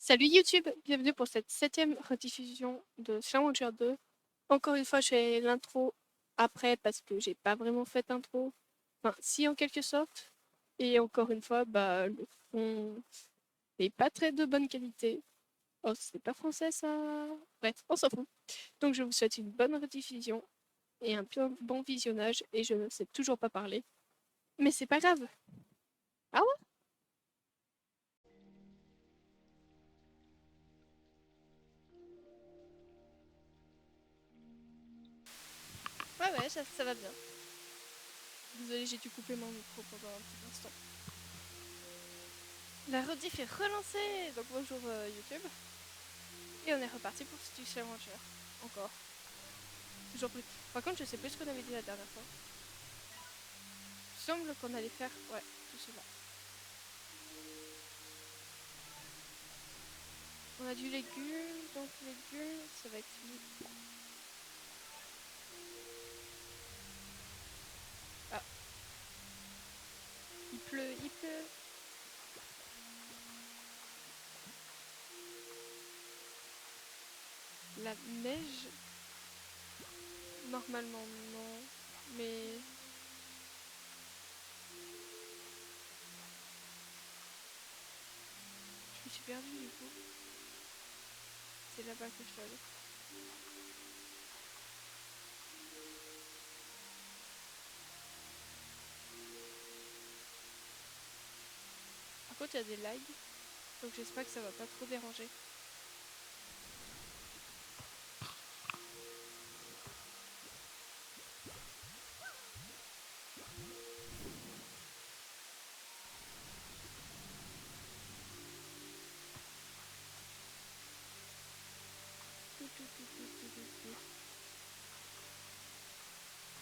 Salut YouTube, bienvenue pour cette 7e rediffusion de Challenger 2. Encore une fois, je fais l'intro après parce que j'ai pas vraiment fait d'intro. Enfin, si en quelque sorte. Et encore une fois, bah, le son n'est pas très de bonne qualité. Oh, c'est pas français ça. Bref, on s'en fout. Donc je vous souhaite une bonne rediffusion et un bien bon visionnage. Et je ne sais toujours pas parler. Mais c'est pas grave. Ah ouais? Ouais, ouais, ça va bien. Désolée, j'ai dû couper mon micro pendant un petit instant. La rediff est relancée. Donc bonjour YouTube. Et on est reparti pour ce Challenger. Encore. Toujours plus. Par contre, je sais plus ce qu'on avait dit la dernière fois. Il semble qu'on allait faire, ouais, tout cela. On a du légume, donc légumes, ça va être lui. Ah, il pleut, il pleut. La neige, normalement non, mais je me suis perdue du coup. C'est là-bas que je dois aller. Par contre, il y a des lags, donc j'espère que ça va pas trop déranger.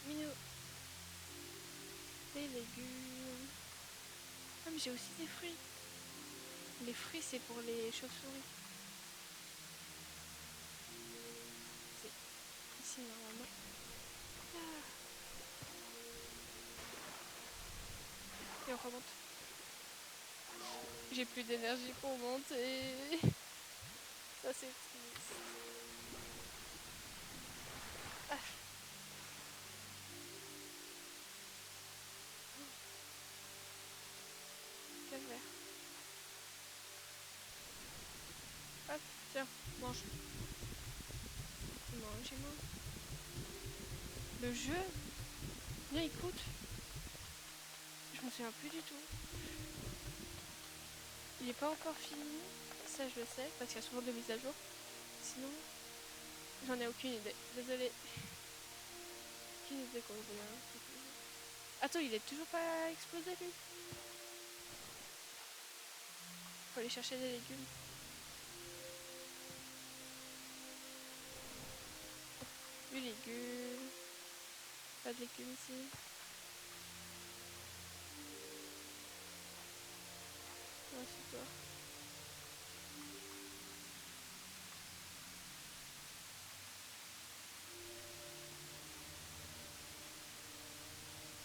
Minou, des légumes. Ah, mais j'ai aussi des fruits. Les fruits, c'est pour les chauves-souris. C'est ici normalement. Ah. Et on remonte. J'ai plus d'énergie pour monter. Ça c'est triste. Ah, calvaire. Hop, tiens, mange. Mangez-moi. Le jeu, bien écoute. Je me souviens plus du tout. Il est pas encore fini. Ça je le sais, parce qu'il y a souvent des mises à jour. Sinon, j'en ai aucune idée. Désolée. Aucune idée qu'on revient. Attends, il est toujours pas explosé lui. Faut aller chercher des légumes. Du légume. Pas de légumes ici. Ouais, c'est toi.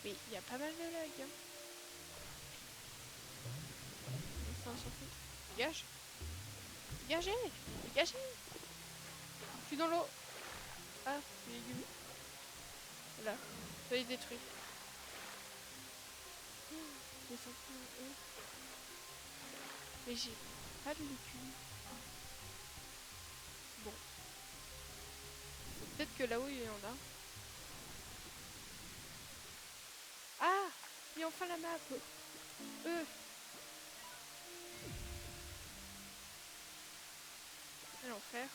Oui, il y a pas mal de lags. Hein. Ça, on s'en fout. Dégage. Dégagez. Dégagez. Je suis dans l'eau. Ah, les légumes. Voilà. Soyez détruits. Les champignons. Mais j'ai pas de légumes. Bon. Peut-être que là-haut, il y en a. Ah, il y a enfin la map. Quel enfer.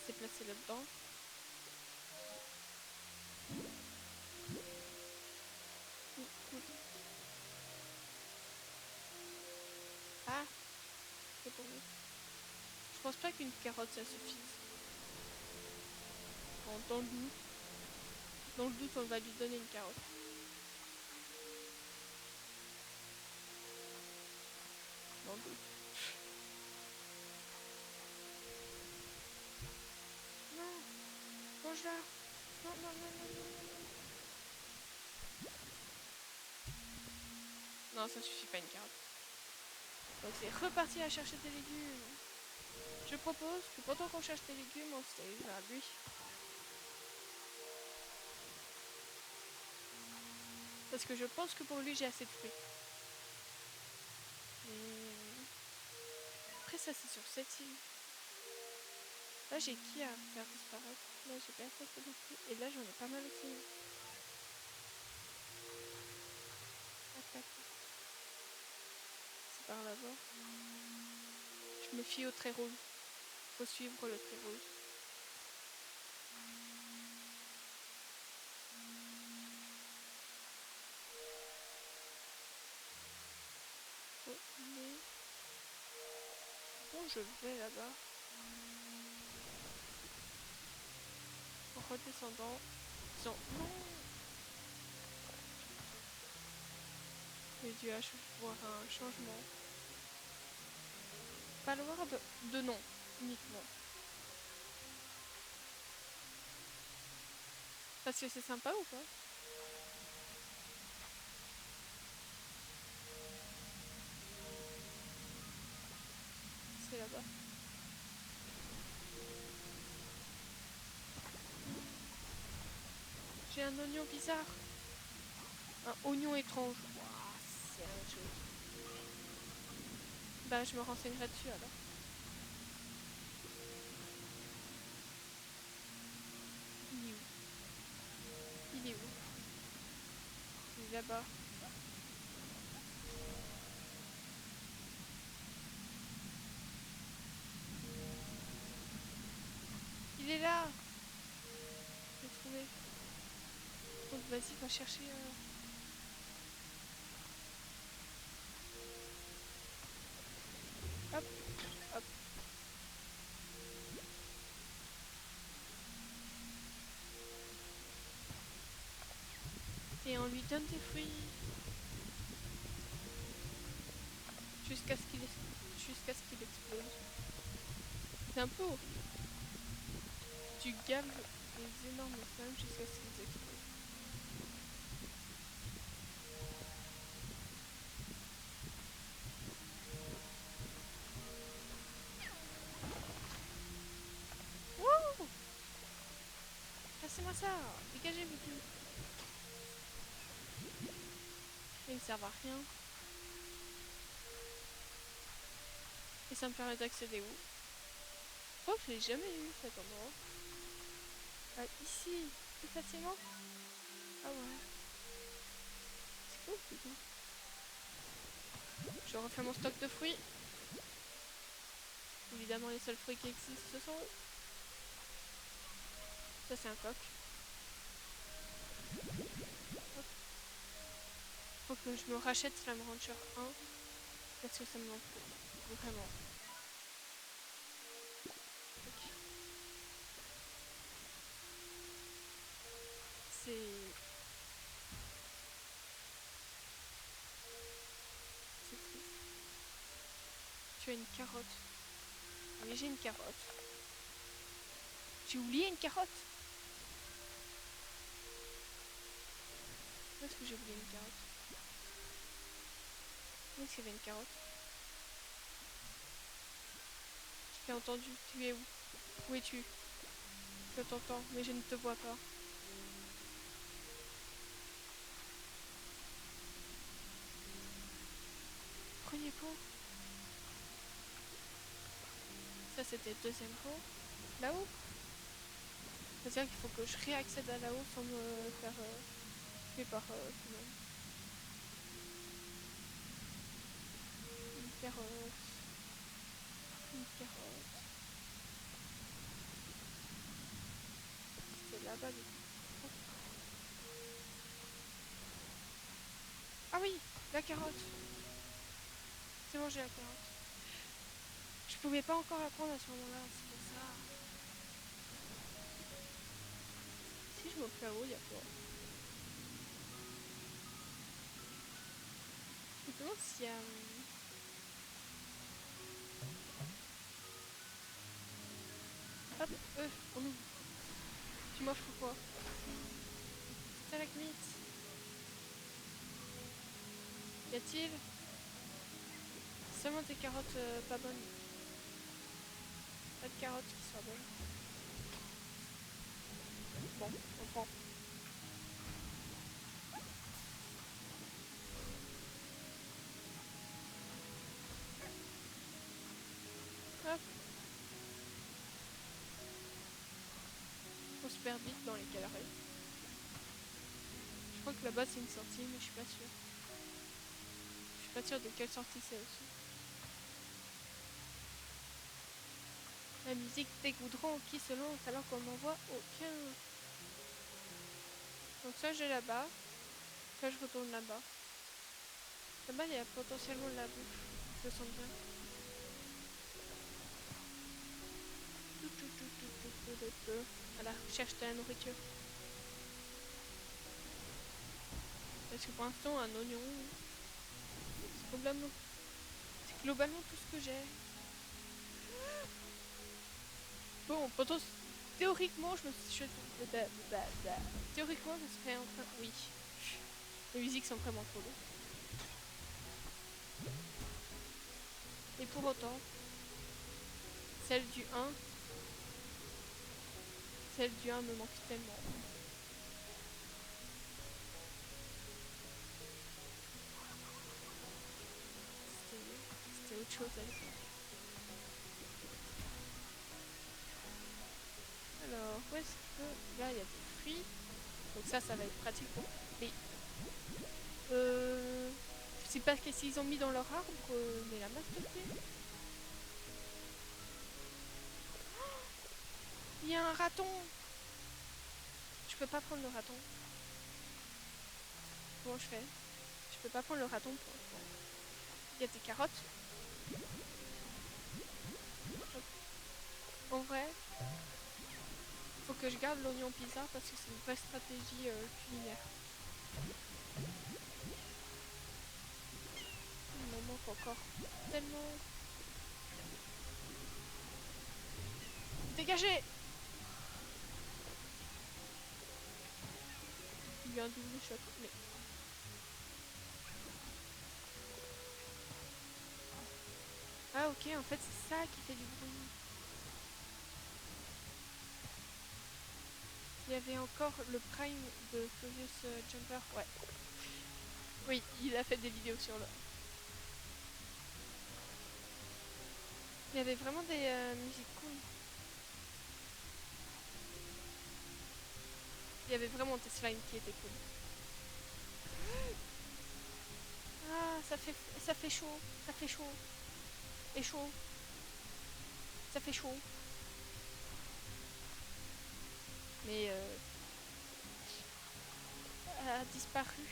C'est placé là-dedans. Ah, c'est pour nous. Je pense pas qu'une carotte ça suffise. Bon, dans le doute, on va lui donner une carotte. Dans le doute. Non, mange-la. Non, non, non, non, non, non. Non, ça suffit pas une carotte. Donc c'est reparti à chercher des légumes. Je propose que pendant qu'on cherche des légumes, on se dirige vers lui. Parce que je pense que pour lui, j'ai assez de fruits. Et... après ça, c'est sur cette île. Là, j'ai qui à faire disparaître? Là, j'ai personne qui non plus. Et là, j'en ai pas mal aussi. Attaque. C'est par là-bas. Je me fie au trait rouge. Faut suivre le trait rouge. Bon, je vais là-bas. En redescendant. Non. J'ai dû voir un changement. Pas loin de nom, uniquement. Parce que c'est sympa ou pas? C'est là-bas. J'ai un oignon bizarre. Un oignon étrange. Wow, c'est la même chose. Bah, je me renseignerai dessus alors. Il est où? Il est où? Il est là-bas. Il est là! Je l'ai trouvé. Donc vas-y, va chercher. Hop, hop. Et on lui donne des fruits. Jusqu'à ce qu'il explose. C'est un peu horrible. Tu gaves des énormes flammes jusqu'à ce qu'ils explosent. Wouh! Passez-moi ça! Dégagez, Vicky! Ils ne servent à rien. Et ça me permet d'accéder où? Je crois que je l'ai jamais eu cet endroit. Ah, ici, plus facilement. Ah ouais. C'est cool, plutôt. Je refais mon stock de fruits. Évidemment, les seuls fruits qui existent, ce sont... ça, c'est un coq. Hop. Faut que je me rachète Slam Rancher 1. Parce que ça me manque vraiment. Okay. C'est triste. Tu as une carotte. Oui, j'ai une carotte. J'ai oublié une carotte. Où est-ce que j'ai oublié une carotte? Où est-ce qu'il y avait une carotte? Je t'ai entendu. Tu es où? Où es-tu? Je t'entends, mais je ne te vois pas. Premier pot. Ça, c'était le deuxième pot. Là-haut? C'est-à-dire qu'il faut que je réaccède à là-haut sans me faire tuer par tout le monde. Une carotte. Une carotte. C'est là-bas du coup. Oh. Ah oui, la carotte. C'est bon, j'ai la carotte. Je pouvais pas encore la prendre à ce moment-là, c'est pour ça. Si je monte là-haut, il y a quoi? Je me demande s'il y a... hop, on ouvre. Tu m'offres quoi? Stalagmite. Y a-t-il Seulement des carottes pas bonnes. Pas de carottes qui soient bonnes. Bon, on prend. Hop. On se perd vite dans les galeries. Je crois que là-bas c'est une sortie, mais je suis pas sûre. Je suis pas sûre de quelle sortie c'est aussi. La musique des goudrons qui se lance alors qu'on n'en voit aucun. Donc ça j'ai là-bas. Ça je retourne là-bas. Là-bas il y a potentiellement de la bouffe. Je le sens bien. Voilà, je cherche de la nourriture. Parce que pour l'instant un oignon, c'est globalement tout ce que j'ai. Bon, théoriquement théoriquement je serais en train. Oui. Les musiques sont vraiment trop longues. Et pour autant, celle du 1 me manque tellement. C'était autre chose à l'époque. Alors, où est-ce que... Là, il y a des fruits. Donc ça va être pratique pour... Mais... Je sais pas qu'est-ce qu'ils ont mis dans leur arbre, mais la masse de pied. Il y a un raton. Je peux pas prendre le raton. Comment je fais? Je peux pas prendre le raton pour l'instant. Il y a des carottes. En vrai, faut que je garde l'oignon pizza parce que c'est une vraie stratégie culinaire. Il m'en manque encore tellement. Dégagez! Il y a un double choc. Mais... Ah ok, en fait c'est ça qui fait du bruit. Il y avait encore le prime de Furious Jumper. Ouais. Oui, il a fait des vidéos sur le... Il y avait vraiment des musiques cool. Il y avait vraiment des slimes qui étaient cool. Ah, ça fait chaud. Ça fait chaud. Et chaud. Ça fait chaud. Mais a disparu.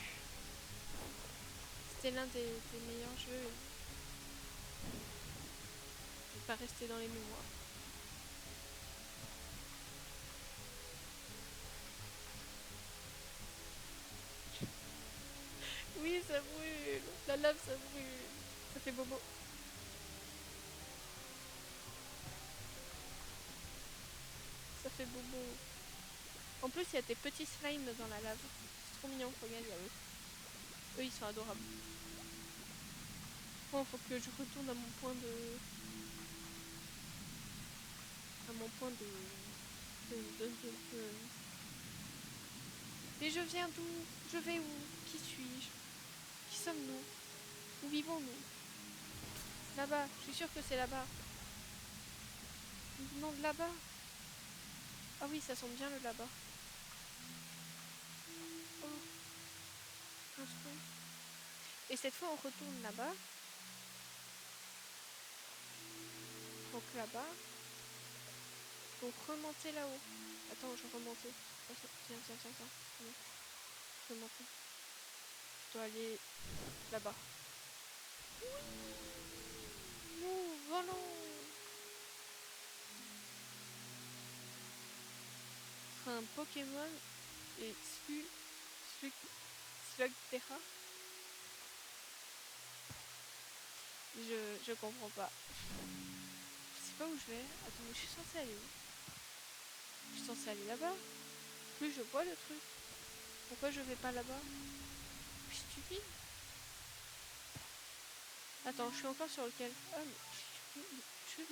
C'était l'un des meilleurs jeux. Il n'est pas resté dans les mémoires. Oui, ça brûle. La lave, ça brûle. Ça fait bobo. Ça fait bobo. En plus, il y a des petits slimes dans la lave. C'est trop mignon. Regarde, il y a eux. Eux, ils sont adorables. Bon, faut que je retourne à mon point de... Mais je viens d'où? Je vais où? Qui suis-je? Qui sommes-nous? Où vivons-nous? Là-bas. Je suis sûre que c'est là-bas. Nous venons de là-bas. Ah oui, ça sent bien le là-bas. Oh. Un second. Et cette fois, on retourne là-bas. Donc là-bas. Pour remonter là-haut. Attends, je remonte. Tiens. Je remonte. Je dois aller là-bas. Nous volons. Ce sera un Pokémon et Slugterra. Je comprends pas. Je sais pas où je vais. Attends, mais je suis censée aller où? Je suis censée aller là-bas. Plus je vois le truc. Pourquoi je vais pas là-bas? Je suis stupide. Attends, je suis encore sur lequel? Ah, mais je suis...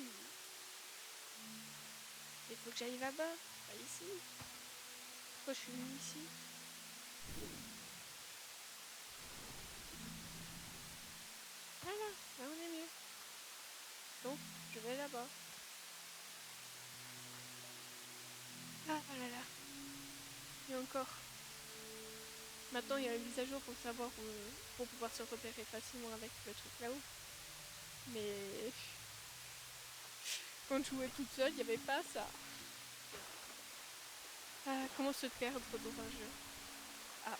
Il faut que j'aille là-bas, pas ici. Pourquoi je suis venue ici? Voilà, là on est mieux. Donc, je vais là-bas. Ah là là. Et encore. Maintenant, il y a une mise à jour pour savoir pour pouvoir se repérer facilement avec le truc là-haut. Mais quand je jouais toute seule, il n'y avait pas ça. Ah, comment se perdre dans un jeu? Ah.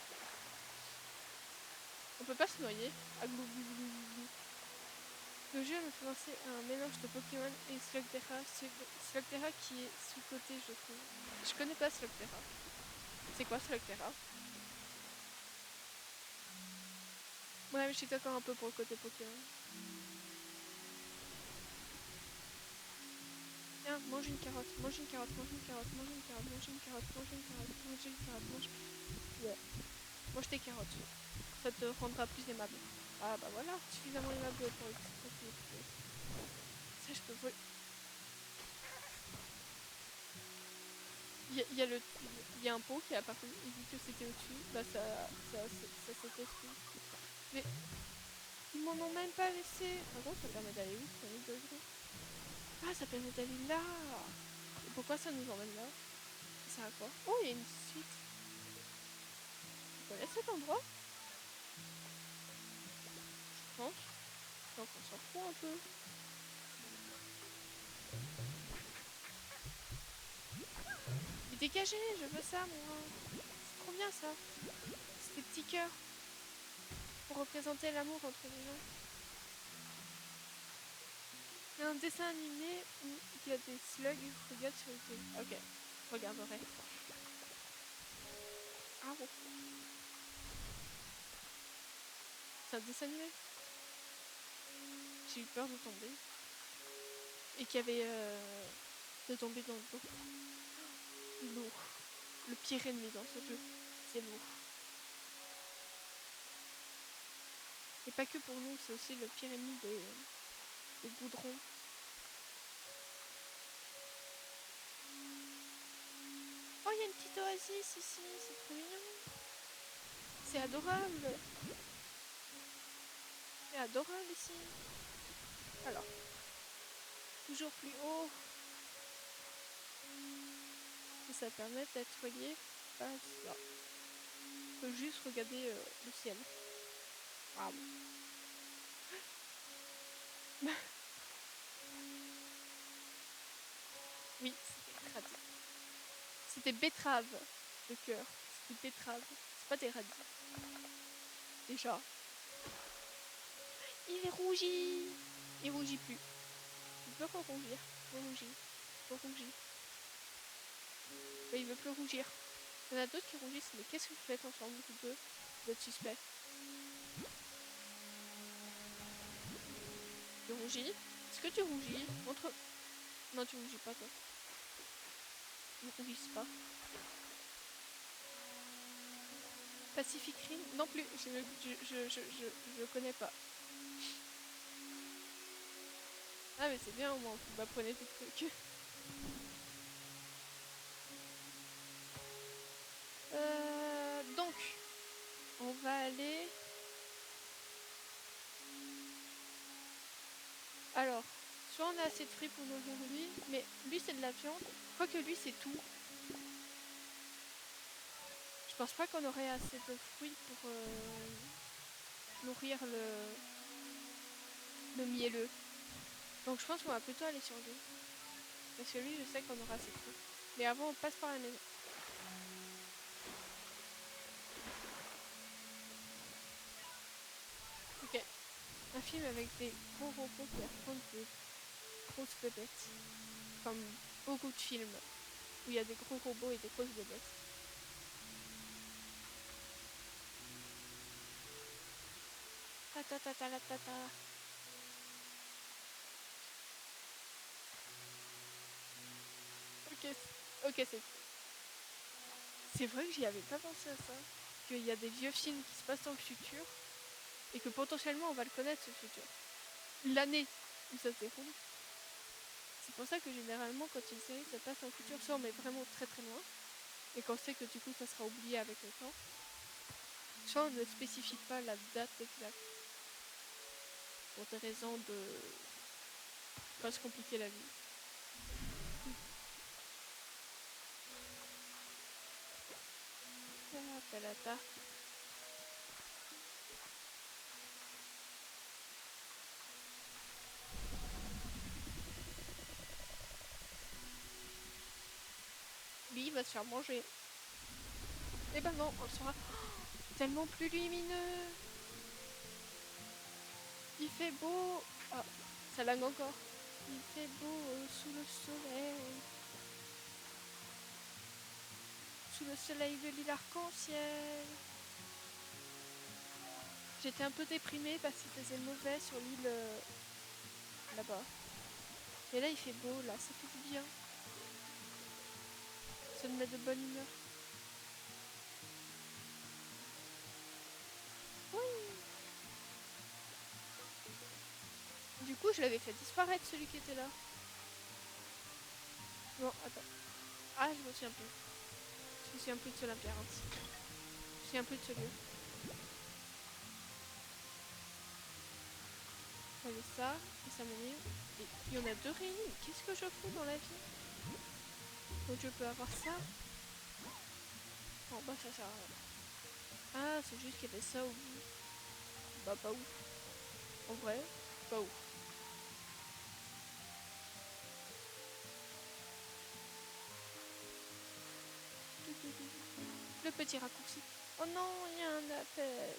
On peut pas se noyer. Ah, glou, glou, glou, glou. Le jeu me fait penser à un mélange de Pokémon et Slugterra. Slugterra qui est sous-côté, je trouve. Je connais pas Slugterra. C'est quoi Slugterra? Ouais, mais je suis d'accord un peu pour le côté Pokémon. Tiens, mange une carotte, mange une carotte, mange une carotte, mange une carotte, mange une carotte, mange une carotte, mange une carotte, mange... Ouais. Mange tes carottes. Ça te rendra plus aimable. Ah bah voilà, suffisamment aimable pour expliquer. Ça, je peux voler. Il y a un pot qui est apparu, et vu que c'était au-dessus, bah ça s'est testé. Mais ils m'en ont même pas laissé. Par contre, ça permet d'aller où? Ah, ça permet d'aller là. Et pourquoi ça nous emmène là? Ça a quoi? Oh, il y a une suite. Tu connais cet endroit? Je pense. Donc on s'en fout un peu. Mais dégagez, je veux ça moi. C'est trop bien ça. C'est des petits cœurs pour représenter l'amour entre les gens. Il y a un dessin animé où il y a des slugs qui regardent sur le télé. Ok, je regarderai. Ah bon. C'est un dessin animé. J'ai eu peur de tomber. Et qu'il y avait de tomber dans l'eau. L'eau. Le pire ennemi dans ce jeu, c'est l'eau. Et pas que pour nous, c'est aussi le pire ennemi des goudrons. Oh, il y a une petite oasis ici, c'est trop mignon. C'est adorable. C'est adorable ici. Alors, toujours plus haut. Et ça permet d'être relié à ça. On peut juste regarder le ciel. Ah bon. Oui, c'était radis. C'était betterave, le cœur. C'était betterave. C'est pas des radis. Déjà. Il est rougi. Il rougit plus. Il veut pas rougir. Il rougit. Il rougit. Mais il veut plus rougir. Il y en a d'autres qui rougissent, mais qu'est-ce que vous faites ensemble, vous deux? Vous êtes suspect. Tu rougis? Est-ce que tu rougis? Montre. Non, tu rougis pas, toi. Ils rougissent pas. Pacific Rim? Non plus. Je connais pas. Ah, mais c'est bien, au moins, vous m'apprenez des trucs. Donc, on va aller... Alors, soit on a assez de fruits pour nourrir lui, mais lui c'est de la viande. Quoique lui c'est tout. Je pense pas qu'on aurait assez de fruits pour nourrir le mielleux. Donc je pense qu'on va plutôt aller sur lui. Parce que lui je sais qu'on aura assez de fruits. Mais avant on passe par la maison. Ok. Un film avec des gros robots qui affrontent des grosses bébêtes. Comme beaucoup de films où il y a des gros robots et des grosses bébêtes. Ta ta ta ta la ta ta. Ok, c'est vrai que j'y avais pas pensé à ça. Qu'il y a des vieux films qui se passent dans le futur et que potentiellement on va le connaître ce futur. l'année où ça se déroule. C'est pour ça que généralement quand une série ça passe en futur, soit on met vraiment très très loin, et qu'on sait que du coup ça sera oublié avec le temps, soit on ne spécifie pas la date exacte. Pour des raisons de pas se compliquer la vie. Ah, pelata. Lui, il va se faire manger. Et ben non, on sera tellement plus lumineux. Il fait beau. Ah, ça lag encore. Il fait beau sous le soleil. Sous le soleil de l'île arc-en-ciel. J'étais un peu déprimée parce qu'il faisait mauvais sur l'île là-bas. Et là, il fait beau, là, ça fait du bien. Ça me met de bonne humeur. Oui. Du coup, je l'avais fait disparaître, celui qui était là. Bon, attends. Ah, je me souviens plus. Je me souviens plus de ce labyrinthe. Je me souviens plus de ce lieu. J'avais ça, et ça m'anime. Et il y en a deux réunis. Qu'est-ce que je fous dans la vie? Donc je peux avoir ça. Bon, bah ça sert à rien. Ah, c'est juste qu'il y avait ça au bout. Bah, pas ouf. En vrai, pas ouf. Le petit raccourci. Oh non, il y a un appel.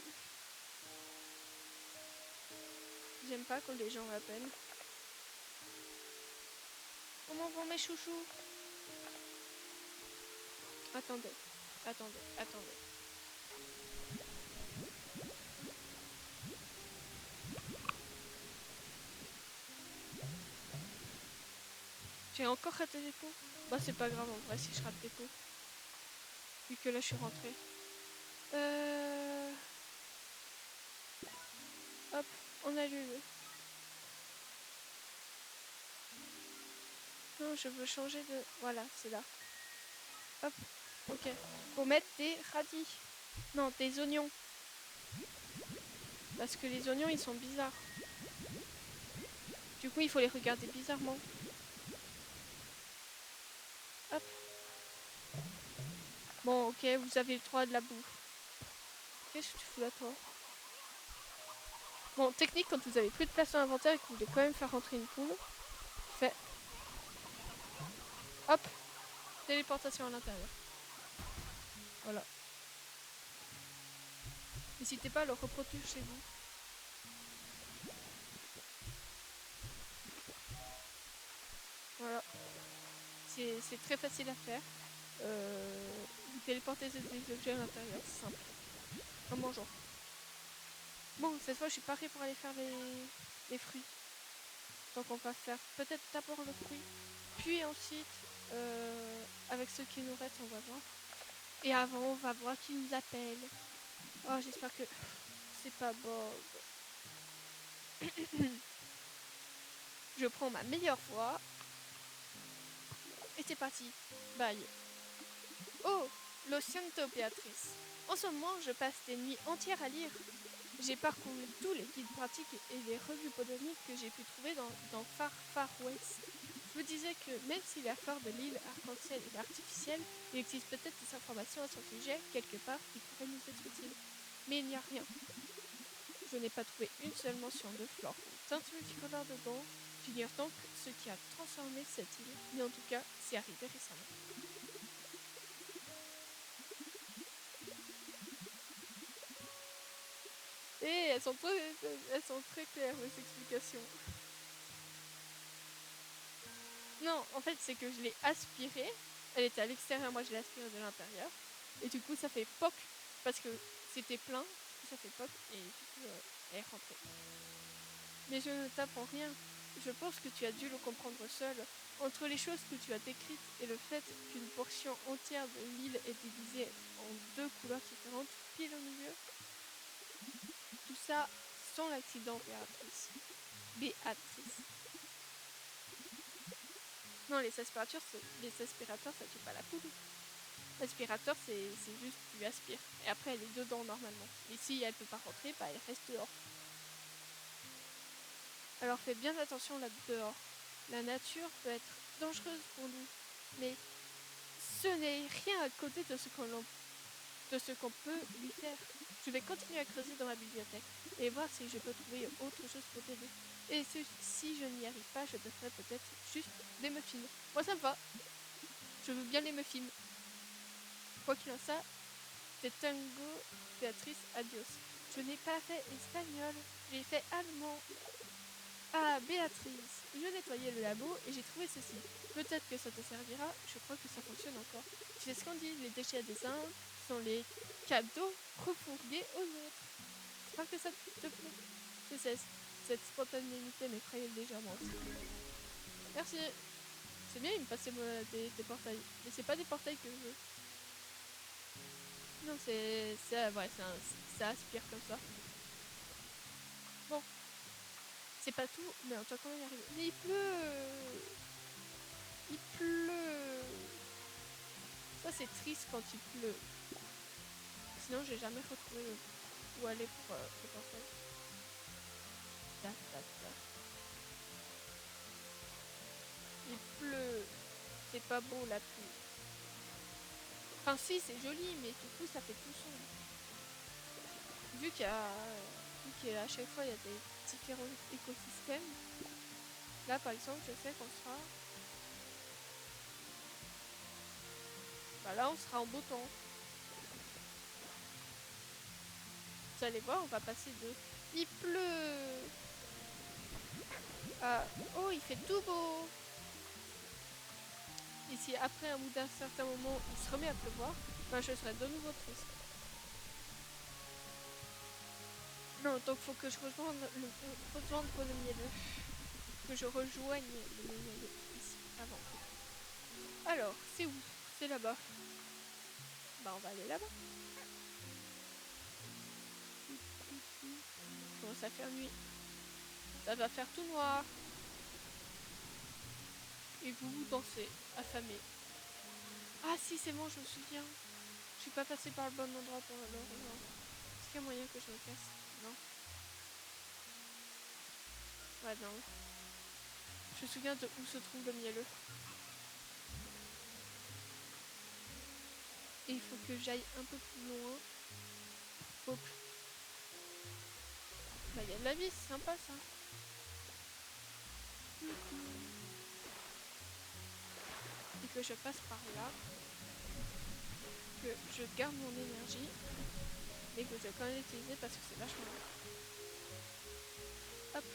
J'aime pas quand les gens rappellent. Comment vont mes chouchous? Attendez, attendez. J'ai encore raté des pots. Bah c'est pas grave en vrai si je rate des pots. Vu que là je suis rentrée. Hop, on allume. Non, je veux changer de... Voilà, c'est là. Hop, ok. Faut mettre des radis. Non, des oignons. Parce que les oignons, ils sont bizarres. Du coup, il faut les regarder bizarrement. Hop. Bon, ok, vous avez le droit de la bouffe. Qu'est-ce que tu fous là, toi? Bon, technique, quand vous avez plus de place dans l'inventaire et que vous voulez quand même faire rentrer une poule, fait... Hop. Téléportation à l'intérieur. Voilà. N'hésitez pas à le reproduire chez vous. Voilà. C'est très facile à faire. Vous téléportez des objets à l'intérieur, c'est simple. En mangeant. Bon, cette fois, je suis parée pour aller faire les fruits. Donc on va faire peut-être d'abord le fruit, puis ensuite, avec ce qui nous reste, on va voir. Et avant, on va voir qui nous appelle. Oh, j'espère que c'est pas Bob. Je prends ma meilleure voix. Et c'est parti. Bye. Oh, lo siento, Béatrice. En ce moment, je passe des nuits entières à lire. J'ai parcouru tous les guides pratiques et les revues podoniques que j'ai pu trouver dans Far West. Je me disais que même si la flore de l'île arc-en-ciel est artificielle, il existe peut-être des informations à son sujet, quelque part, qui pourraient nous être utiles. Mais il n'y a rien. Je n'ai pas trouvé une seule mention de flore ou teinte multicolore dedans. J'ignore donc ce qui a transformé cette île, mais en tout cas, c'est arrivé récemment. Et elles sont très claires, les explications. Non, en fait, c'est que je l'ai aspirée. Elle était à l'extérieur, moi je l'ai aspirée de l'intérieur. Et du coup, ça fait POC, parce que c'était plein. Ça fait POC, et du coup, elle est rentrée. Mais je ne t'apprends rien. Je pense que tu as dû le comprendre seul. Entre les choses que tu as décrites et le fait qu'une portion entière de l'île est divisée en deux couleurs différentes, pile au milieu, tout ça sans l'accident, Béatrice. Béatrice. Non, les aspirateurs, ça tue pas la poule. L'aspirateur, c'est juste tu aspires. Et après, elle est dedans normalement. Et si elle peut pas rentrer, bah elle reste dehors. Alors fais bien attention là dehors. La nature peut être dangereuse pour nous, mais ce n'est rien à côté de ce qu'on peut lui faire. Je vais continuer à creuser dans ma bibliothèque et voir si je peux trouver autre chose pour t'aider. Et si je n'y arrive pas, je te ferai peut-être juste des muffins. Moi ça me va. Je veux bien les muffins. Quoi qu'il en soit, c'est tango, Béatrice, adios. Je n'ai pas fait espagnol, j'ai fait allemand. Ah, Béatrice, je nettoyais le labo et j'ai trouvé ceci. Peut-être que ça te servira, je crois que ça fonctionne encore. Tu sais ce qu'on dit, les déchets des uns sont les cadeaux refourgués aux autres. J'espère que ça te plaît. Je sais, cette spontanéité m'effraie légèrement aussi. Merci. C'est bien, il me passait des portails. Mais c'est pas des portails que je veux. Non, ouais, ça aspire comme ça. Bon. C'est pas tout, mais on doit quand même y arriver. Mais il pleut. Il pleut. Ça, c'est triste quand il pleut. Sinon, j'ai jamais retrouvé où aller pour le portail. Tac, tac, tac. Il pleut. C'est pas beau la pluie. Enfin, si, c'est joli, mais du coup, ça fait tout sombre. Vu qu'à chaque fois, il y a des différents écosystèmes. Là, par exemple, je sais qu'on sera... Bah là, on sera en beau temps. Vous allez voir, on va passer de... Il pleut à... Oh, il fait tout beau. Et si après, un bout d'un certain moment, il se remet à pleuvoir, ben je serai de nouveau triste. Non, donc faut que je rejoigne le mielleux. Que je rejoigne le mielleux ici, avant. Alors, c'est où? C'est là-bas. Bah, on va aller là-bas. Il commence à faire nuit. Ça va faire tout noir. Et vous dansez, affamé. Ah si, c'est bon, je me souviens. Je suis pas passée par le bon endroit pour le rejoindre. Est-ce qu'il y a moyen que je me casse? Non. Ouais, non. Je me souviens de où se trouve le mielleux. Et il faut que j'aille un peu plus loin. Hop. Bah, il y a de la vie, c'est sympa ça. Et que je passe par là. Que je garde mon énergie. Mais que je vais quand même l'utiliser parce que c'est vachement bien. Hop.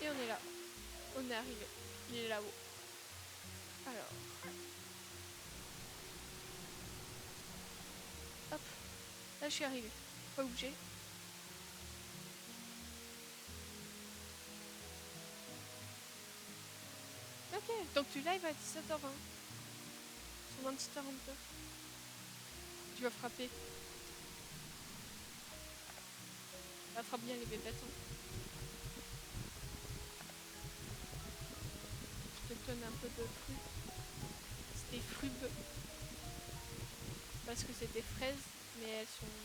Et on est là. On est arrivé. Il est là-haut. Alors. Hop. Là, je suis arrivée. Pas bouger. Ok, donc tu live à 17h20. Sur Monster Hunter. Tu vas frapper. Ça frappe bien les bébêtes. Hein. Je te donne un peu de fruits. C'était frube. Parce que c'est des fraises, mais elles sont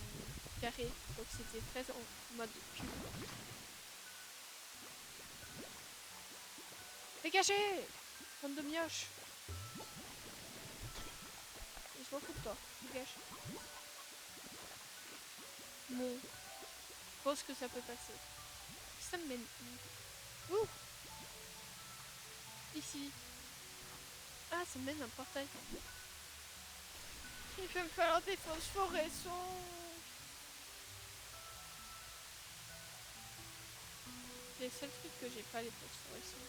carrées. Donc c'est des fraises en mode cube. Dégagez! Bande de mioches! Et je m'en fous de toi. Dégage. Bon. Je pense que ça peut passer. Ça me mène où? Ouh! Ici. Ah, ça me mène un portail. Il va me falloir des phosphorescents. C'est le seul truc que j'ai pas, les phosphorescents.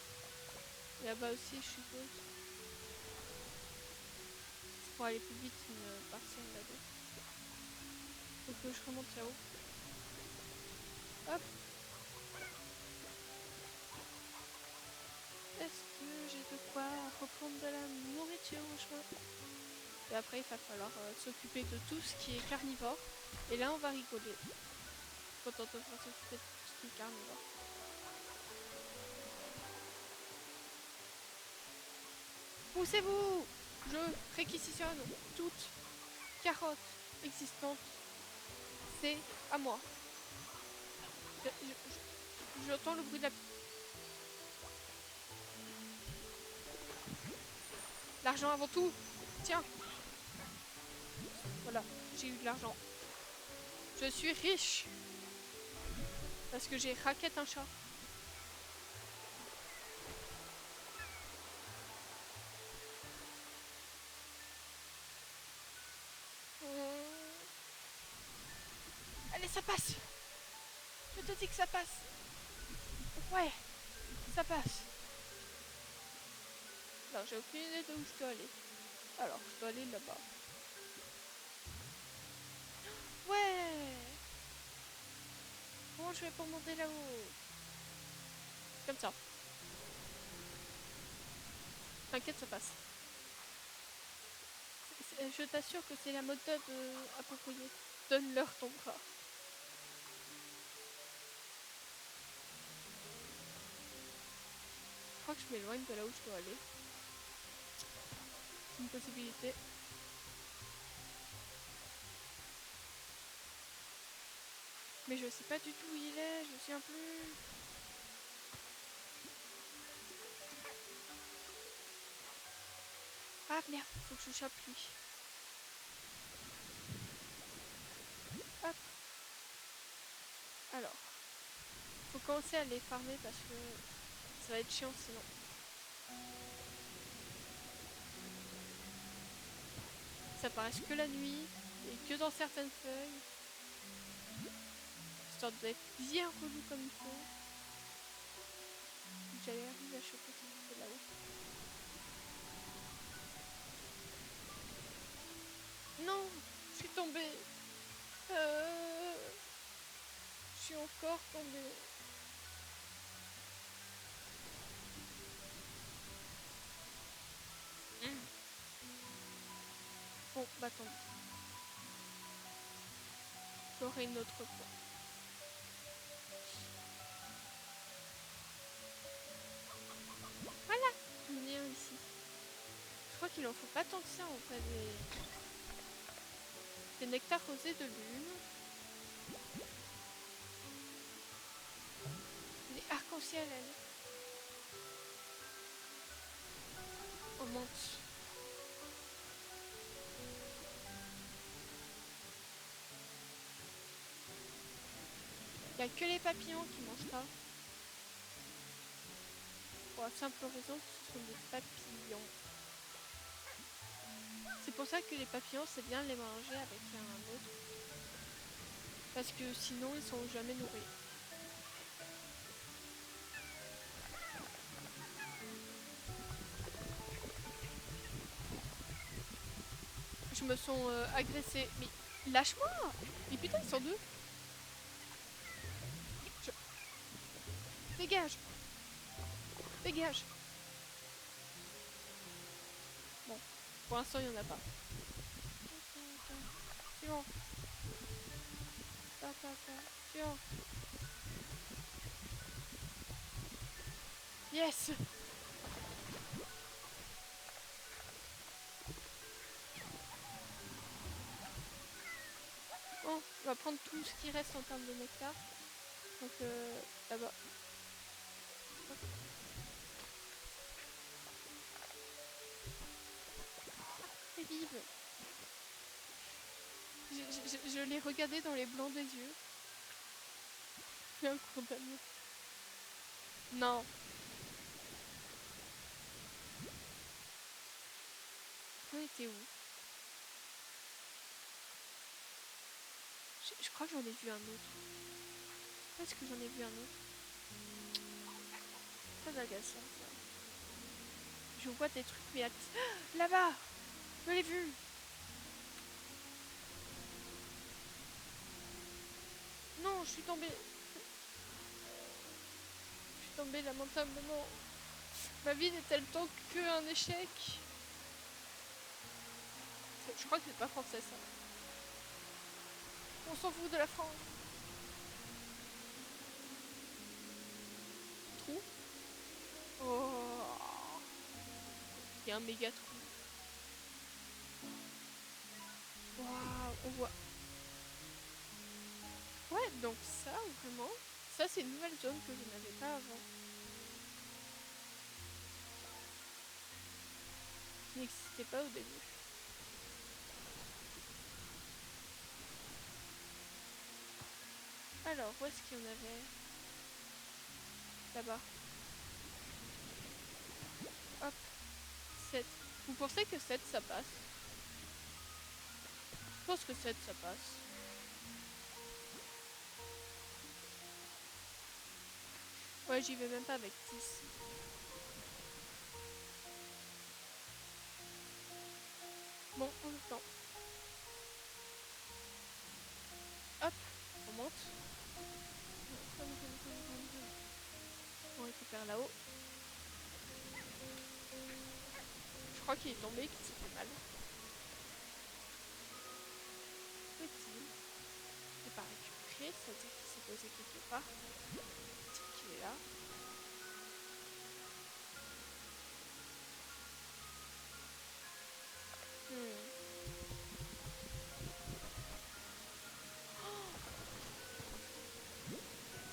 Et là-bas aussi, je suppose. C'est pour aller plus vite une partie en là-bas. Faut que je remonte là-haut. Hop. Est-ce que j'ai de quoi reprendre de la nourriture au chemin? Et après, il va falloir s'occuper de tout ce qui est carnivore. Et là, on va rigoler. Quand on devra s'occuper de tout ce qui est carnivore. Poussez-vous! Je réquisitionne toute carotte existante. C'est à moi. J'entends le bruit de la... L'argent avant tout. Tiens. Voilà, j'ai eu de l'argent. Je suis riche. Parce que j'ai raquette un chat. Allez, ça passe. Je te dis que ça passe. Ouais, ça passe. Non, j'ai aucune idée d'où je dois aller. Alors, je dois aller là-bas. Ouais. Comment je fais pour monter là-haut? Comme ça. T'inquiète, ça passe. Je t'assure que c'est la méthode appropriée. Donne-leur ton bras. Je crois que je m'éloigne de là où je dois aller. C'est une possibilité. Mais je sais pas du tout où il est, je me souviens plus. Ah merde, faut que je chope lui. Hop. Alors. Faut commencer à les farmer parce que ça va être chiant sinon. Ça paraisse que la nuit et que dans certaines feuilles. Histoire d'être bien relou comme il faut. J'allais arriver à choper ce là-haut. Non, je suis tombée. Je suis encore tombée. Bon, bah tant pis. J'aurai une autre fois. Voilà, venir ici. Je crois qu'il en faut pas tant que ça en fait. Des nectars rosés de lune. Des arcs-en-ciel, elle. Oh menthe. Il n'y a que les papillons qui mangent pas. Pour la simple raison que ce sont des papillons. C'est pour ça que les papillons, c'est bien de les manger avec un autre. Parce que sinon, ils sont jamais nourris. Je me sens agressée. Mais lâche-moi! Mais putain, ils sont deux! Dégage! Dégage! Bon, pour l'instant, il n'y en a pas. Suivant. Suivant. Yes! Bon, on va prendre tout ce qui reste en termes de nectar. Donc là-bas. C'est vive! Je l'ai regardé dans les blancs des yeux. C'est un cours d'amour. Non. On était où? Je crois que j'en ai vu un autre. Est-ce que j'en ai vu un autre? Très agaçant ça. Je vois des trucs mais là-bas! Je l'ai vu! Non, je suis tombée. Je suis tombée lamentablement. Ma vie n'est-elle donc qu'un échec? Je crois que c'est pas français ça. On s'en fout de la France. Trou. Oh. Il y a un méga trou. Waouh, on voit. Ouais, donc ça, vraiment, ça c'est une nouvelle zone que je n'avais pas avant. Qui n'existait pas au début. Alors, où est-ce qu'il y en avait? Là-bas. Hop. 7. Vous pensez que 7 ça passe? Je pense que 7 ça passe. Ouais, j'y vais même pas avec 10. Bon, on le temps. Hop, on monte. On récupère là-haut. Je crois qu'il est tombé, qu'il s'est fait mal. Petit. Il n'est pas récupéré, c'est-à-dire qu'il s'est posé quelque part. C'est qu'il est là.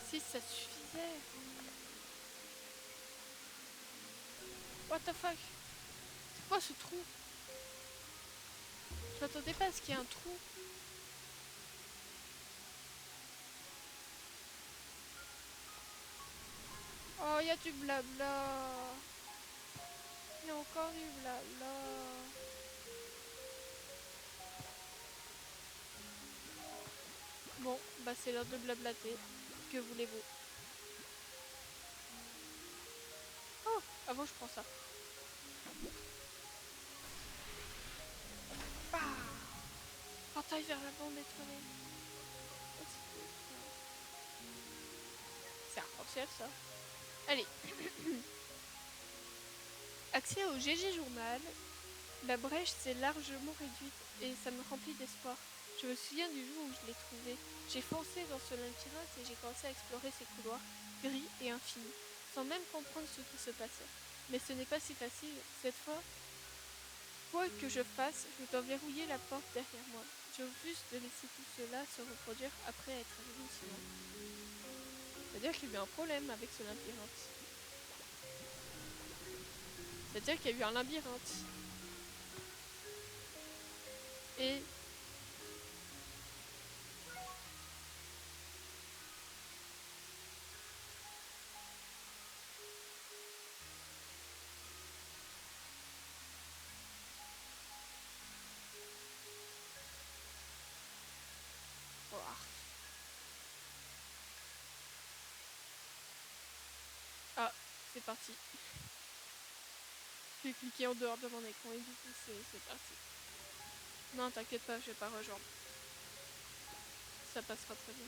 Si ça suffisait. What the fuck? C'est quoi ce trou? Je m'attendais pas à ce qu'il y ait un trou. Oh, il y a du blabla. Il y a encore du blabla. Bon, bah c'est l'heure de blablater. Que voulez-vous? Oh, avant je prends ça. Ah, portail vers la bande étoilée. C'est arc-en-ciel ça. Allez. Accès au GG Journal. La brèche s'est largement réduite et ça me remplit d'espoir. Je me souviens du jour où je l'ai trouvé. J'ai foncé dans ce labyrinthe et j'ai commencé à explorer ces couloirs gris et infinis, sans même comprendre ce qui se passait. Mais ce n'est pas si facile. Cette fois, quoi que je fasse, je dois verrouiller la porte derrière moi. Je refuse de laisser tout cela se reproduire après être arrivé ici. C'est-à-dire qu'il y a eu un problème avec ce labyrinthe. C'est-à-dire qu'il y a eu un labyrinthe. Et ah, c'est parti. J'ai cliqué en dehors de mon écran et du coup c'est parti. Non, t'inquiète pas, je vais pas rejoindre. Ça passera très bien.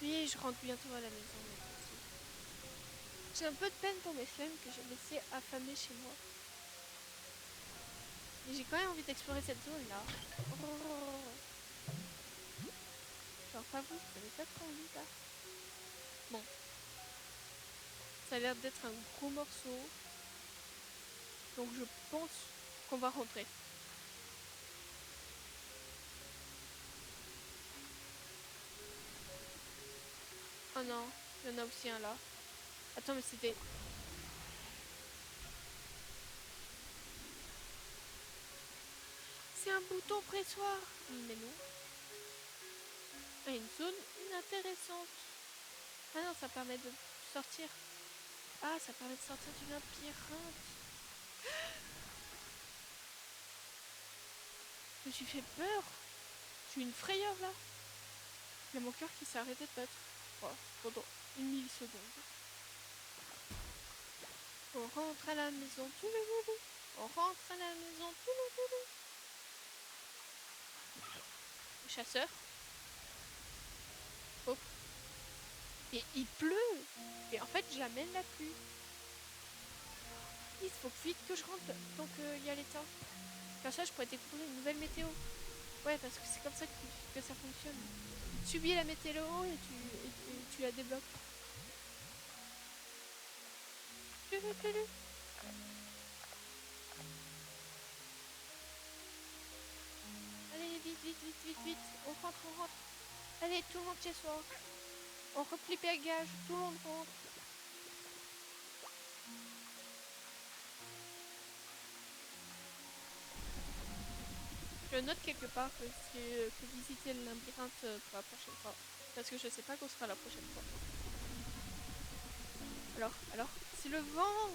Oui, je rentre bientôt à la maison. J'ai un peu de peine pour mes flemmes que j'ai laissées affamées chez moi. Mais j'ai quand même envie d'explorer cette zone là. Genre pas vous, vous avez pas trop envie là. Bon. Ça a l'air d'être un gros morceau. Donc je pense qu'on va rentrer. Oh non, il y en a aussi un là. Attends, mais c'était... C'est un bouton pressoir. Mais non. Ah, une zone inintéressante. Ah non, ça permet de sortir. Ah, ça permet de sortir du labyrinthe. Je me suis fait peur. J'ai eu une frayeur là. Il y a mon cœur qui s'est arrêté de battre. Oh, pendant une milliseconde. On rentre à la maison. On rentre à la maison. Chasseur. Hop. Et il pleut. Et en fait, j'amène la pluie. Il faut vite que je rentre tant qu'il y a l'état. Comme ça, je pourrais découvrir une nouvelle météo. Ouais, parce que c'est comme ça que ça fonctionne. Subis la météo et tu la débloques. appelez-le. Allez, vite, vite, vite, vite, vite. On rentre, on rentre. Allez, tout le monde chez soi. On replie bagage, tout le monde rentre. Je note quelque part que c'est que visiter le labyrinthe pour la prochaine fois. Parce que je sais pas qu'on sera la prochaine fois. Alors, c'est le vent.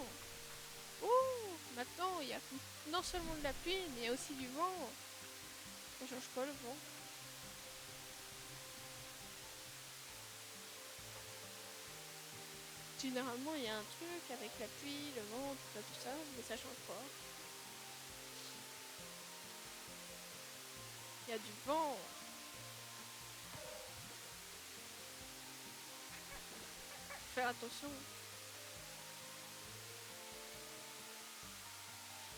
Oh, maintenant il y a non seulement de la pluie, mais il y a aussi du vent. Ça change quoi le vent? Généralement il y a un truc avec la pluie, le vent, tout ça, mais ça change quoi? Il y a du vent. Faut faire attention.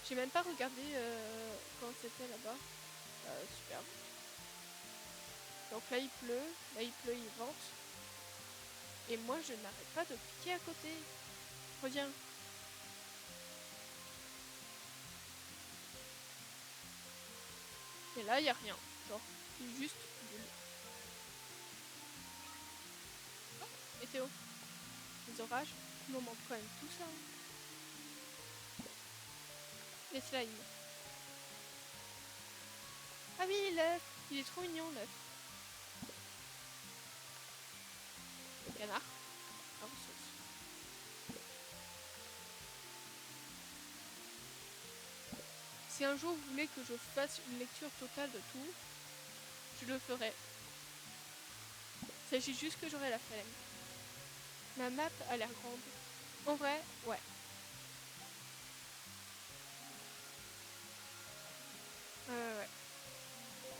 J'ai même pas regardé quand c'était là-bas. Super. Donc là il pleut, il vente. Et moi je n'arrête pas de piquer à côté. Reviens. Et là il y a rien. Genre, c'est juste nul. Oh, météo. Les orages. Il m'en manque quand même tout ça. Les slimes. Ah oui, l'œuf. Il est trop mignon l'œuf. Le canard. En ressources. Si un jour vous voulez que je fasse une lecture totale de tout, je le ferai. Il s'agit juste que j'aurai la flemme. Ma map a l'air grande. En vrai, ouais. Ouais.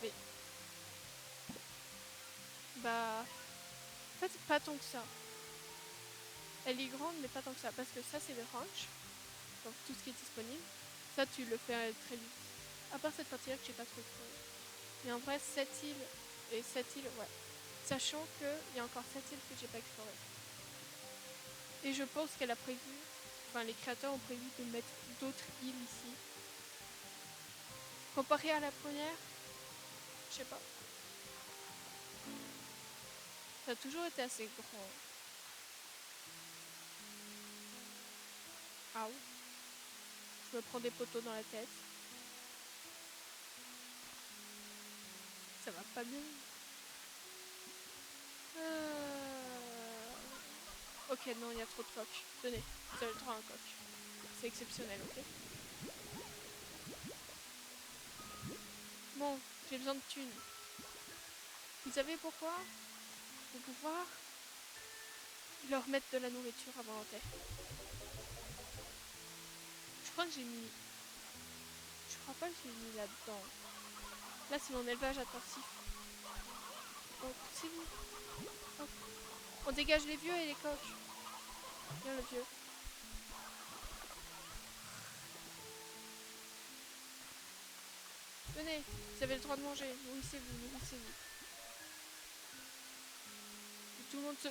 Mais... Bah... En fait, pas tant que ça. Elle est grande, mais pas tant que ça. Parce que ça, c'est le ranch. Donc, tout ce qui est disponible. Ça, tu le fais très vite. À part cette partie-là que j'ai pas trop fait. Mais en vrai, cette île et cette île, ouais. Sachant qu'il y a encore cette île que j'ai pas explorée. Et je pense qu'elle a prévu... Enfin, les créateurs ont prévu de mettre d'autres îles ici. Comparé à la première, je sais pas. Ça a toujours été assez grand. Ah ouais. Je me prends des poteaux dans la tête. Ça va pas bien. Ok, non, il y a trop de coques. Tenez, vous avez le droit à un coq. C'est exceptionnel, ok? Bon, j'ai besoin de thunes. Vous savez pourquoi? Pour pouvoir leur mettre de la nourriture à volonté. Je crois que j'ai mis... Je crois pas que j'ai mis là-dedans. Là, c'est mon élevage intensif. Donc, c'est vous. Hop. On dégage les vieux et les coqs. Viens, le vieux. Venez, vous avez le droit de manger. Nourrissez-vous, nourrissez-vous. Et tout le monde se...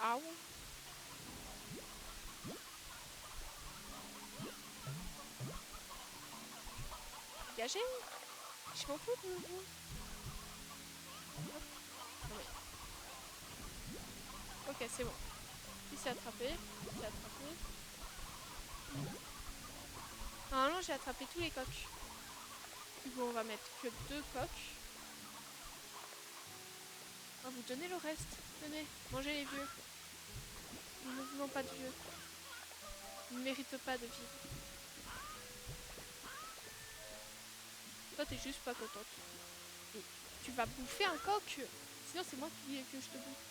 Ah ouais. Dégagez. Je m'en fous de vous. Non mais... Ok, c'est bon. Il s'est attrapé. Il s'est attrapé. Normalement, j'ai attrapé tous les coqs. Du coup, on va mettre que 2 coqs. On va vous donner le reste. Tenez, mangez les vieux. Nous ne voulons pas de vieux. Ils ne méritent pas de vivre. Toi, t'es juste pas contente. Et tu vas bouffer un coq. Sinon, c'est moi que je te bouffe.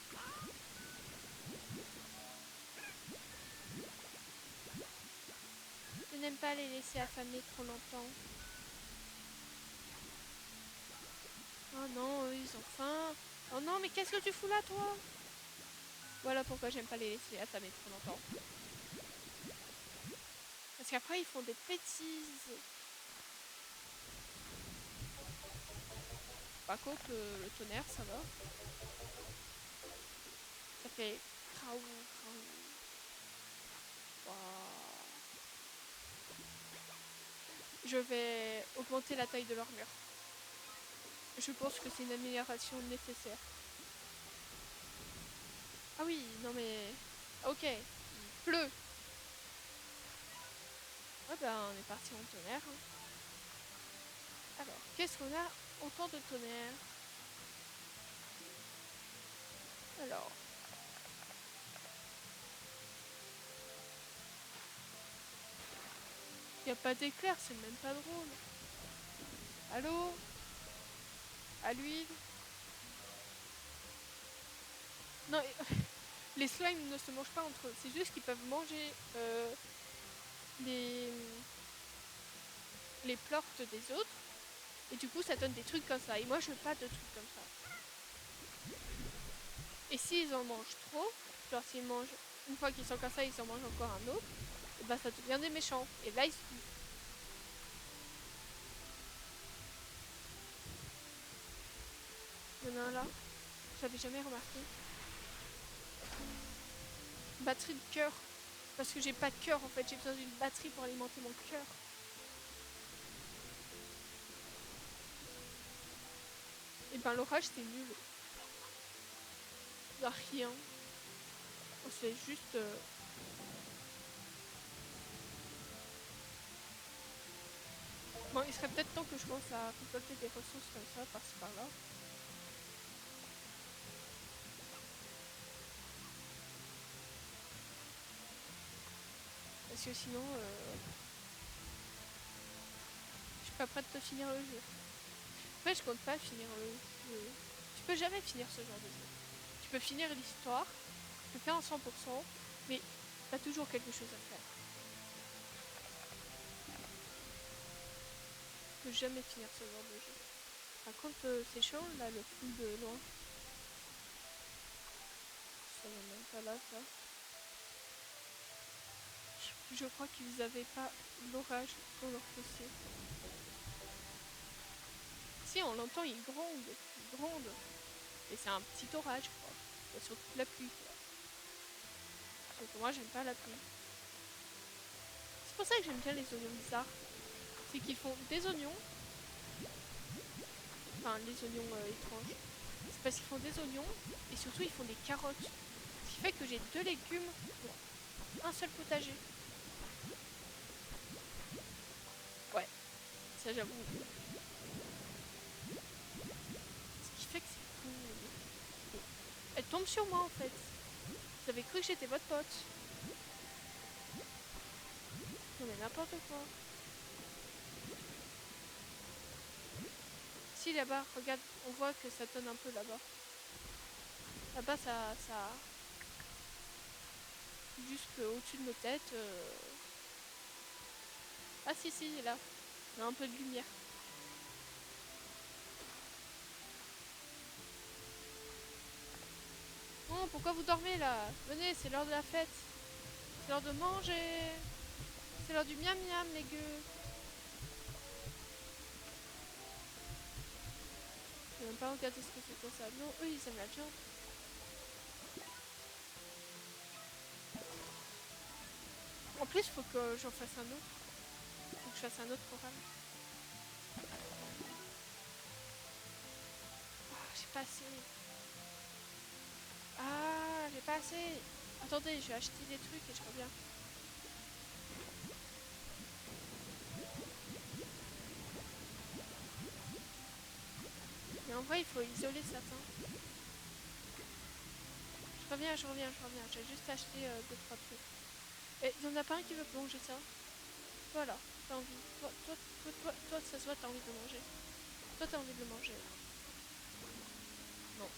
Je n'aime pas les laisser affamer trop longtemps. Oh non, eux, ils ont faim. Oh non, mais qu'est-ce que tu fous là, toi? Voilà pourquoi j'aime pas les laisser affamer trop longtemps. Parce qu'après, ils font des bêtises. Par contre, le tonnerre, ça va. Ça fait Kraou, kraou. Waouh. Je vais augmenter la taille de leur mur. Je pense que c'est une amélioration nécessaire. Ah oui, non mais... Ok, il pleut. Ah ben, on est parti en tonnerre. Hein. Alors, qu'est-ce qu'on a en temps de tonnerre? Alors... Il n'y a pas d'éclair, c'est même pas drôle. Allô? À l'huile? Non, les slimes ne se mangent pas entre eux. C'est juste qu'ils peuvent manger les... les plortes des autres. Et du coup, ça donne des trucs comme ça. Et moi, je veux pas de trucs comme ça. Et s'ils en mangent trop, genre s'ils mangent... Une fois qu'ils sont comme ça, ils en mangent encore un autre. Et bah, ça devient des méchants. Et là, ils se bouffent. Il y en a un là. J'avais jamais remarqué. Batterie de cœur. Parce que j'ai pas de cœur en fait. J'ai besoin d'une batterie pour alimenter mon cœur. Et ben l'orage c'est nul. Y'a rien. On se fait juste... Bon, il serait peut-être temps que je commence à récolter des ressources comme ça, par-ci par-là. Parce que sinon... je suis pas prête de finir le jeu. En fait, je compte pas finir le jeu. Tu peux jamais finir ce genre de jeu. Tu peux finir l'histoire, tu peux faire un 100%, mais t'as toujours quelque chose à faire. Tu peux jamais finir ce genre de jeu. Par contre, c'est chaud là, le flou de loin. Ça va même pas là, ça. Je crois qu'ils avaient pas l'orage dans leur PC. Si, on l'entend, il gronde. Et c'est un petit orage, quoi. Et surtout la pluie, quoi. Sauf que moi, j'aime pas la pluie. C'est pour ça que j'aime bien les oignons bizarres. C'est qu'ils font des oignons. Enfin, les oignons étranges. C'est parce qu'ils font des oignons et surtout ils font des carottes. Ce qui fait que j'ai 2 légumes pour un seul potager. Ouais, ça j'avoue. Ce qui fait que c'est cool. Elle tombe sur moi en fait. Vous avez cru que j'étais votre pote. Non mais n'importe quoi. Si là-bas, regarde, on voit que ça donne un peu là-bas. Là-bas ça... Juste au-dessus de nos têtes. Ah si, là. On a un peu de lumière. Non, pourquoi vous dormez là? Venez, c'est l'heure de la fête. C'est l'heure de manger. C'est l'heure du miam miam, les gueux. Je vais même pas regarder ce que c'était ça. Non, eux ils aiment la viande. En plus, faut que j'en fasse un autre. Faut que je fasse un autre coral. Ah, j'ai pas assez. Ah, j'ai pas assez. Attendez, je vais acheter des trucs et je reviens. Mais en vrai, il faut isoler certains. Je reviens. J'ai juste acheté 2-3 trucs. Et il y en a pas un qui veut manger ça. Voilà, t'as envie. Toi, ça se voit, t'as envie de le manger. Toi, t'as envie de le manger. Non.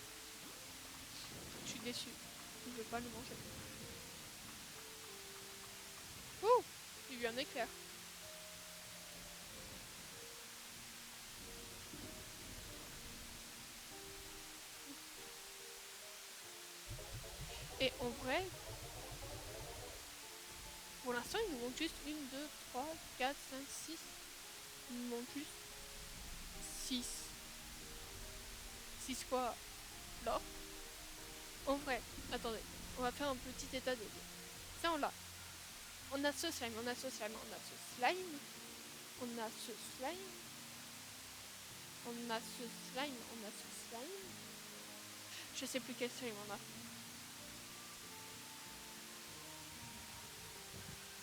Je suis déçue. Je veux pas le manger. Ouh! J'ai eu un éclair. Et en vrai, pour l'instant, il nous manque juste 1, 2, 3, 4, 5, 6. Il nous manque juste 6. 6 quoi? L'or. En vrai, attendez. On va faire un petit état des lieux. Ça, on l'a. On a ce slime, on a ce slime, on a ce slime. On a ce slime. On a ce slime, on a ce slime. Je sais plus quel slime on a.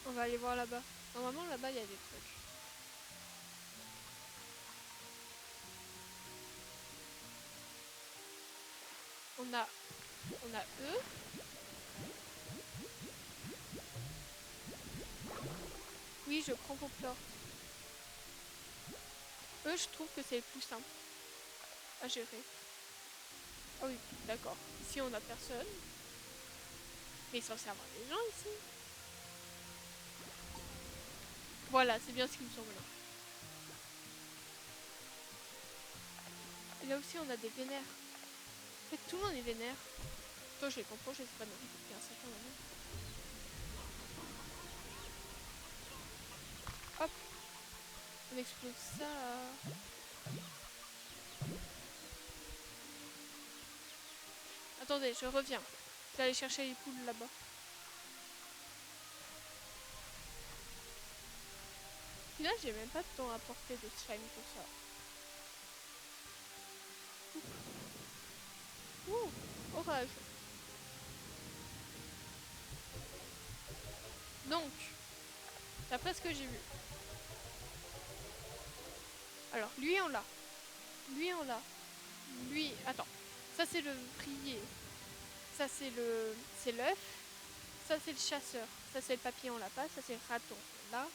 On va aller voir là-bas. Normalement, là-bas, il y a des trucs. On a eux. Oui, je prends vos pleurs. Eux, je trouve que c'est le plus simple à gérer. Ah oui, d'accord. Ici, on a personne. Mais il est censé avoir des gens ici. Voilà, c'est bien ce qui me semble. Et là aussi, on a des vénères. En fait, tout le monde est vénère. Toi, je les comprends, je sais pas non plus depuis un certain moment. Hop. On explose ça. Attendez, je reviens. Je vais aller chercher les poules là-bas. Là, j'ai même pas de temps à porter de slime pour ça. Ouh, orage. Donc, d'après ce que j'ai vu. Alors, lui, on l'a. Lui, on l'a. Lui, attends. Ça, c'est le prier. Ça, c'est l'œuf. Ça, c'est le chasseur. Ça, c'est le papillon, on l'a pas. Ça, c'est le raton, on l'a.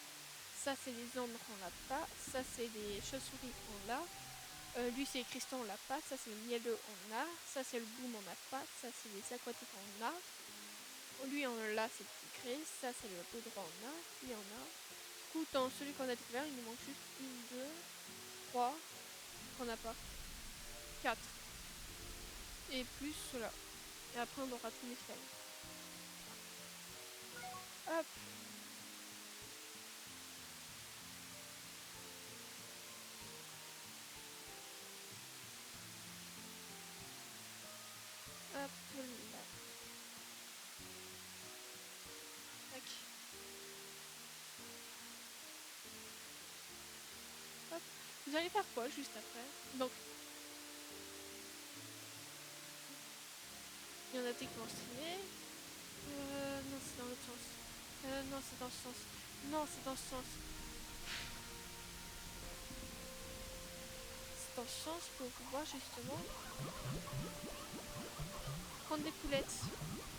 Ça, c'est les ombres, on l'a pas. Ça, c'est les chauves-souris, on l'a. Lui, c'est les cristaux, on l'a pas. Ça, c'est le mielleux, on a. Ça, c'est le boom, on n'a pas. Ça, c'est les aquatiques, on a. Lui, on l'a, c'est le sucré. Ça, c'est le poudre, on a. Lui, on a. Du coup, dans celui qu'on a découvert, il nous manque juste 1, 2, 3. Qu'on n'a pas. 4. Et plus cela. Et après, on aura tous les slimes. Hop. Hop là. Tac. Hop. Vous allez faire quoi juste après? Donc, il y en a des qui vont streamer. Non, c'est dans l'autre sens. Non, c'est dans ce sens. Non, c'est dans ce sens. C'est dans ce sens pour pouvoir justement prendre des poulettes.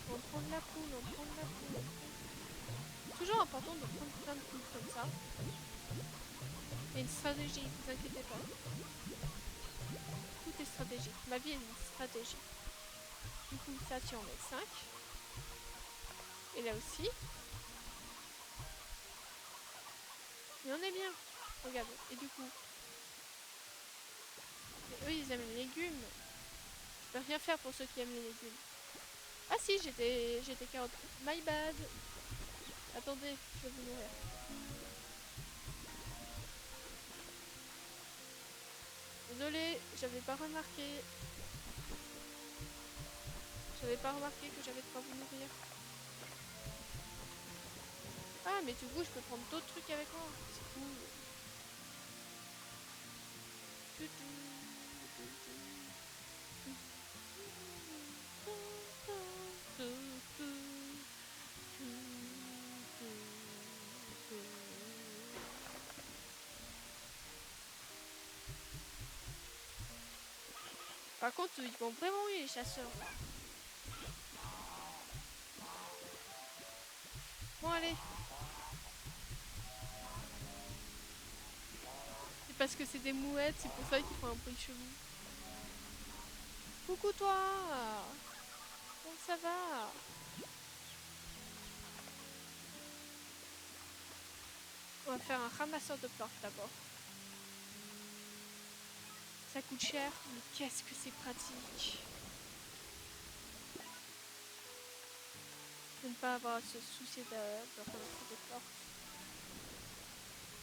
On prend de la poule, on prend de la poule. Toujours important de prendre plein de poules comme ça. Il y a une stratégie, ne vous inquiétez pas. Tout est stratégique. Ma vie est une stratégie. Du coup, ça, tu en mets 5. Et là aussi. Mais on est bien. Regarde. Et du coup. Mais eux, ils aiment les légumes. Je peux rien faire pour ceux qui aiment les légumes. Ah si, j'étais carotte. My bad. Attendez, je vais vous nourrir. Désolée, j'avais pas remarqué. J'avais pas remarqué que j'avais de quoi vous nourrir. Ah, mais du coup, je peux prendre d'autres trucs avec moi. C'est cool. Par contre, ils vont vraiment eu les chasseurs. Bon, allez. C'est parce que c'est des mouettes, c'est pour ça qu'ils font un bruit chelou. Coucou toi. Comment ça va? On va faire un ramasseur de plantes d'abord. Ça coûte cher, mais qu'est-ce que c'est pratique. De ne pas avoir à se soucier de ramasser des plantes.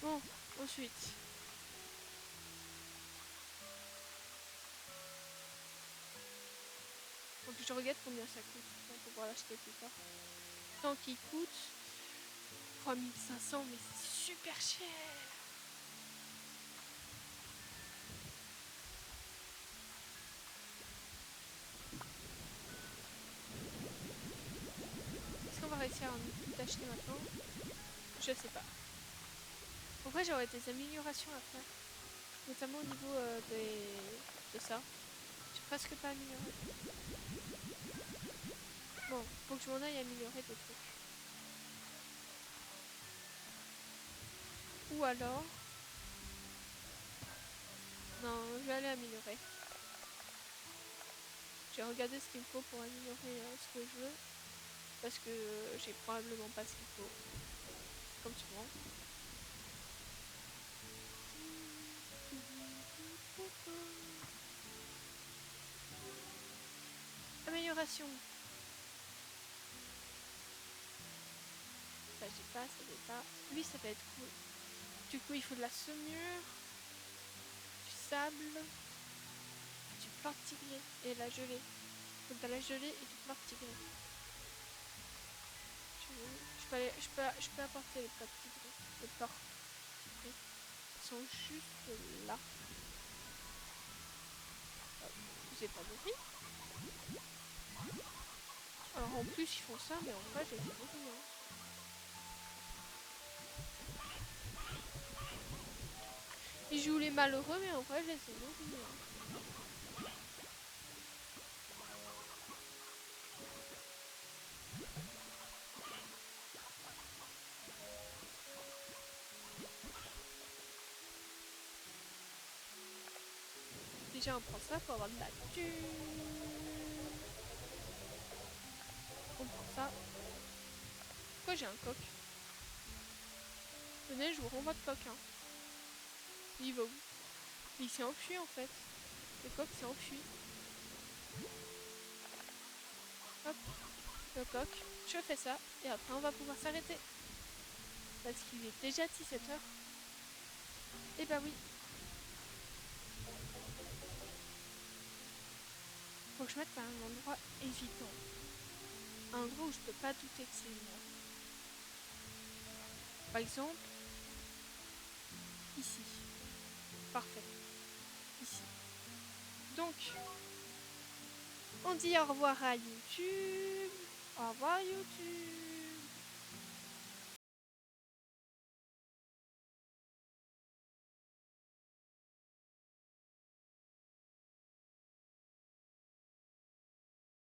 Bon, ensuite. On que je regarde combien ça coûte pour pouvoir l'acheter plus tard. Tant qu'il coûte 3500, mais c'est super cher. Est-ce qu'on va réussir à en tout acheter maintenant? Je sais pas. En vrai, j'aurais des améliorations à faire. Notamment au niveau de ça. J'ai presque pas amélioré. Bon, faut que je m'en aille améliorer des trucs. Ou alors... Non, je vais aller améliorer. Je vais regarder ce qu'il me faut pour améliorer ce que je veux. Parce que j'ai probablement pas ce qu'il faut. Comme souvent. Amélioration. Ça j'ai pas, ça j'ai pas. Lui ça va être cool. Du coup il faut de la saumure, du sable, du plantigré et la gelée. Il faut de la gelée et du plantigré. Je peux apporter les plantigrés. Les plantigrés. Ils sont juste là. Je vous ai pas nourri. Alors en plus ils font ça, mais en vrai j'ai fait nourrir. Ils jouent les malheureux, mais en vrai je les ai nourris. Déjà on prend ça pour avoir de la thune. On prend ça. Pourquoi j'ai un coq? Venez, je vous rends votre coq. Hein. Il va où? Il s'est enfui en fait. Le coq s'est enfui. Hop, le coq. Je fais ça et après on va pouvoir s'arrêter. Parce qu'il est déjà 17h. Et bah oui. Faut que je mette à un endroit évident. Un endroit où je peux pas douter que c'est moi. Par exemple, ici. Parfait. Ici. Donc, on dit au revoir à YouTube. Au revoir YouTube.